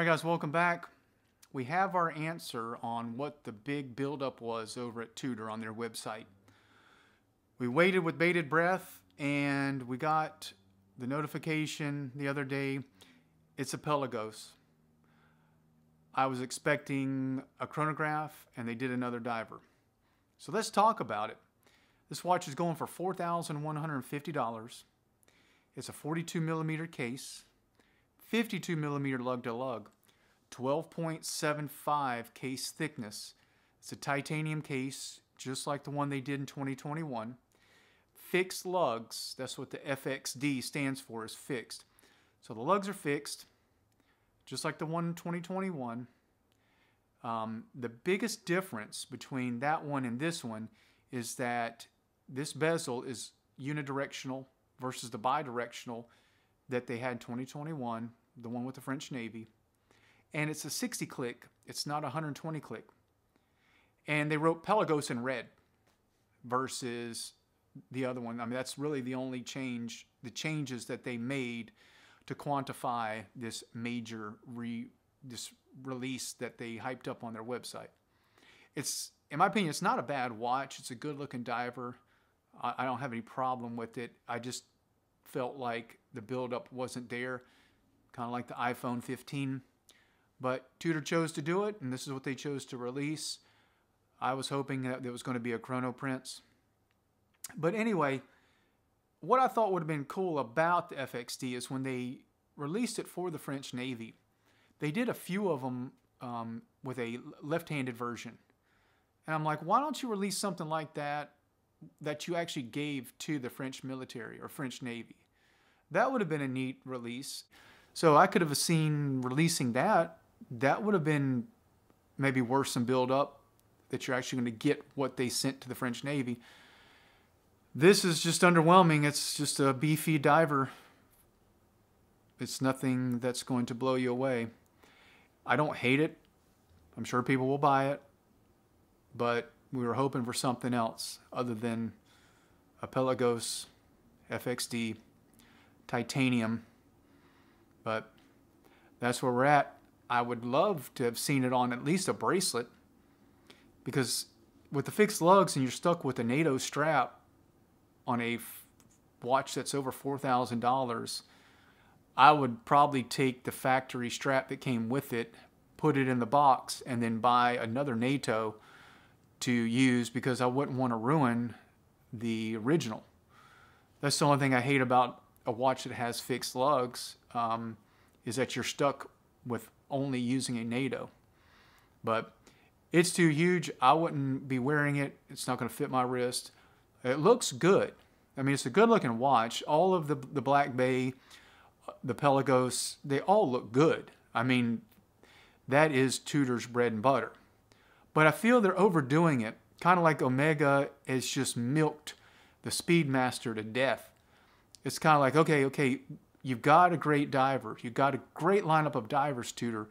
Alright guys, welcome back. We have our answer on what the big buildup was over at Tudor on their website. We waited with bated breath and we got the notification the other day. It's a Pelagos. I was expecting a chronograph and they did another diver. So let's talk about it. This watch is going for $4,150. It's a 42 millimeter case, 52 millimeter lug to lug, 12.75 case thickness. It's a titanium case, just like the one they did in 2021. Fixed lugs, that's what the FXD stands for, is fixed. So the lugs are fixed, just like the one in 2021. The biggest difference between that one and this one is that this bezel is unidirectional versus the bidirectional that they had in 2021, the one with the French Navy. And it's a 60 click, it's not a 120 click. And they wrote Pelagos in red versus the other one. I mean, that's really the only change, the changes that they made to quantify this major release that they hyped up on their website. It's, in my opinion, it's not a bad watch. It's a good looking diver. I don't have any problem with it. I just felt like the buildup wasn't there, kind of like the iPhone 15. But Tudor chose to do it, and this is what they chose to release. I was hoping that there was going to be a Chrono Prince. But anyway, what I thought would have been cool about the FXD is when they released it for the French Navy, they did a few of them with a left-handed version. And I'm like, why don't you release something like that that you actually gave to the French military or French Navy? That would have been a neat release. So I could have seen releasing that. That would have been maybe worse than build up, that you're actually going to get what they sent to the French Navy. This is just underwhelming. It's just a beefy diver. It's nothing that's going to blow you away. I don't hate it. I'm sure people will buy it. But we were hoping for something else other than a Pelagos FXD titanium. But that's where we're at. I would love to have seen it on at least a bracelet, because with the fixed lugs and you're stuck with a NATO strap on a watch that's over $4,000, I would probably take the factory strap that came with it, put it in the box, and then buy another NATO to use, because I wouldn't want to ruin the original. That's the only thing I hate about a watch that has fixed lugs, is that you're stuck with only using a NATO. But it's too huge. I wouldn't be wearing it. It's not going to fit my wrist. It looks good. I mean, it's a good looking watch. All of the Black Bay, the Pelagos, they all look good. I mean, that is Tudor's bread and butter. But I feel they're overdoing it. Kind of like Omega has just milked the Speedmaster to death. It's kind of like, okay, you've got a great diver. You've got a great lineup of divers, Tudor.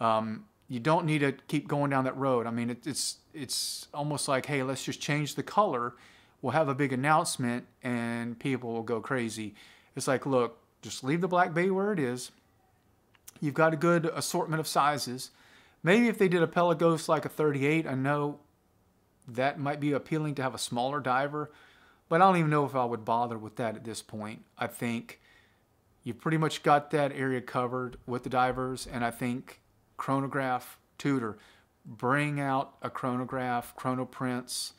You don't need to keep going down that road. I mean, it's almost like, hey, let's just change the color. We'll have a big announcement and people will go crazy. It's like, look, just leave the Black Bay where it is. You've got a good assortment of sizes. Maybe if they did a Pelagos like a 38, I know that might be appealing to have a smaller diver, but I don't even know if I would bother with that at this point. I think you've pretty much got that area covered with the divers, and I think chronograph, Tudor, bring out a chronograph, Chrono Prince.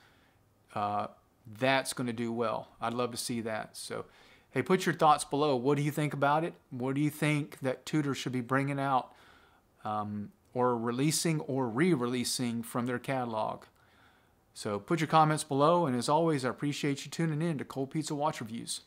That's going to do well. I'd love to see that. So, hey, put your thoughts below. What do you think about it? What do you think that Tudor should be bringing out or releasing or re-releasing from their catalog? So put your comments below, and as always, I appreciate you tuning in to Cold Pizza Watch Reviews.